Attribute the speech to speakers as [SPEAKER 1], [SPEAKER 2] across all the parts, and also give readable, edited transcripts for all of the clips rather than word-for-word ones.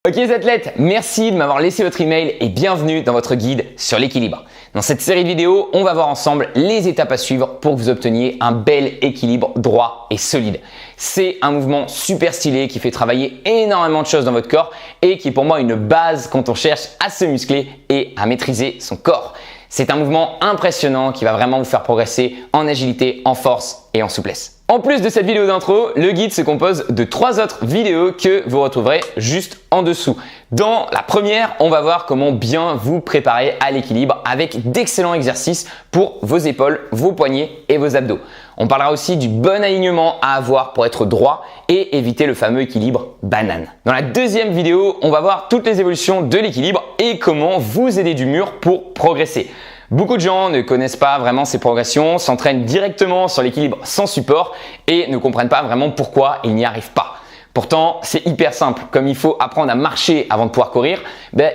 [SPEAKER 1] Ok les athlètes, merci de m'avoir laissé votre email et bienvenue dans votre guide sur l'équilibre. Dans cette série de vidéos, on va voir ensemble les étapes à suivre pour que vous obteniez un bel équilibre droit et solide. C'est un mouvement super stylé qui fait travailler énormément de choses dans votre corps et qui est pour moi une base quand on cherche à se muscler et à maîtriser son corps. C'est un mouvement impressionnant qui va vraiment vous faire progresser en agilité, en force et en souplesse. En plus de cette vidéo d'intro, le guide se compose de 3 autres vidéos que vous retrouverez juste en dessous. Dans la première, on va voir comment bien vous préparer à l'équilibre avec d'excellents exercices pour vos épaules, vos poignets et vos abdos. On parlera aussi du bon alignement à avoir pour être droit et éviter le fameux équilibre banane. Dans la deuxième vidéo, on va voir toutes les évolutions de l'équilibre et comment vous aider du mur pour progresser. Beaucoup de gens ne connaissent pas vraiment ces progressions, s'entraînent directement sur l'équilibre sans support et ne comprennent pas vraiment pourquoi ils n'y arrivent pas. Pourtant, c'est hyper simple. Comme il faut apprendre à marcher avant de pouvoir courir,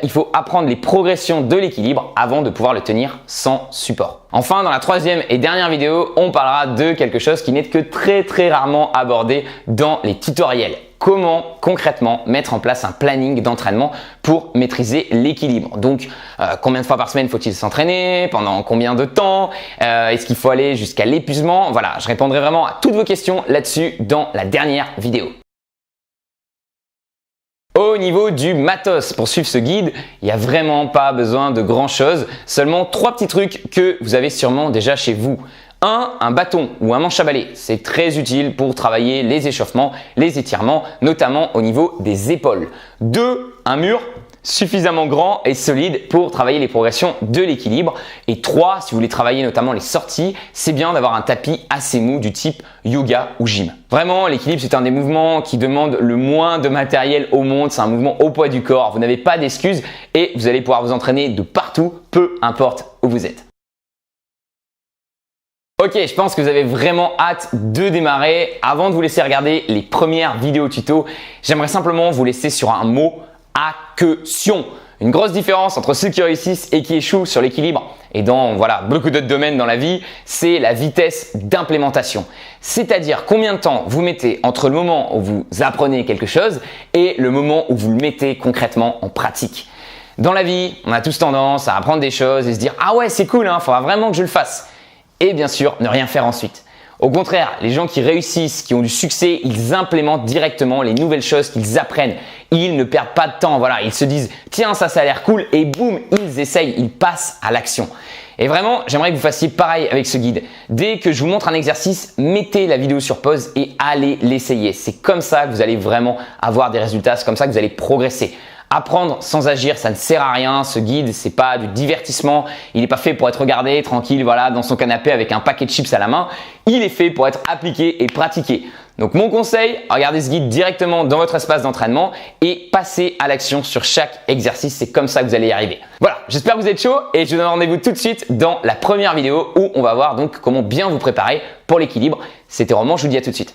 [SPEAKER 1] il faut apprendre les progressions de l'équilibre avant de pouvoir le tenir sans support. Enfin, dans la troisième et dernière vidéo, on parlera de quelque chose qui n'est que très rarement abordé dans les tutoriels. Comment concrètement mettre en place un planning d'entraînement pour maîtriser l'équilibre. Donc, combien de fois par semaine faut-il s'entraîner? Pendant combien de temps? Est-ce qu'il faut aller jusqu'à l'épuisement? Voilà, je répondrai vraiment à toutes vos questions là-dessus dans la dernière vidéo. Au niveau du matos, pour suivre ce guide, il n'y a vraiment pas besoin de grand chose, seulement 3 petits trucs que vous avez sûrement déjà chez vous. 1. Un bâton ou un manche à balai. C'est très utile pour travailler les échauffements, les étirements, notamment au niveau des épaules. 2. Un mur suffisamment grand et solide pour travailler les progressions de l'équilibre. Et 3. Si vous voulez travailler notamment les sorties, c'est bien d'avoir un tapis assez mou du type yoga ou gym. Vraiment, l'équilibre, c'est un des mouvements qui demande le moins de matériel au monde. C'est un mouvement au poids du corps. Vous n'avez pas d'excuses et vous allez pouvoir vous entraîner de partout, peu importe où vous êtes. Ok, je pense que vous avez vraiment hâte de démarrer. Avant de vous laisser regarder les premières vidéos tuto, j'aimerais simplement vous laisser sur un mot: accusation. Une grosse différence entre ceux qui réussissent et qui échouent sur l'équilibre et dans beaucoup d'autres domaines dans la vie, c'est la vitesse d'implémentation. C'est-à-dire combien de temps vous mettez entre le moment où vous apprenez quelque chose et le moment où vous le mettez concrètement en pratique. Dans la vie, on a tous tendance à apprendre des choses et se dire « Ah ouais, c'est cool, faudra vraiment que je le fasse ». Et bien sûr, ne rien faire ensuite. Au contraire, les gens qui réussissent, qui ont du succès, ils implémentent directement les nouvelles choses qu'ils apprennent. Ils ne perdent pas de temps. Voilà, ils se disent « Tiens, ça a l'air cool » et boum, ils essayent, ils passent à l'action. Et vraiment, j'aimerais que vous fassiez pareil avec ce guide. Dès que je vous montre un exercice, mettez la vidéo sur pause et allez l'essayer. C'est comme ça que vous allez vraiment avoir des résultats. C'est comme ça que vous allez progresser. Apprendre sans agir, ça ne sert à rien. Ce guide, c'est pas du divertissement. Il n'est pas fait pour être regardé tranquille, dans son canapé avec un paquet de chips à la main. Il est fait pour être appliqué et pratiqué. Donc mon conseil, regardez ce guide directement dans votre espace d'entraînement et passez à l'action sur chaque exercice. C'est comme ça que vous allez y arriver. Voilà, j'espère que vous êtes chaud et je vous donne rendez-vous tout de suite dans la première vidéo où on va voir donc comment bien vous préparer pour l'équilibre. C'était Roman, je vous dis à tout de suite.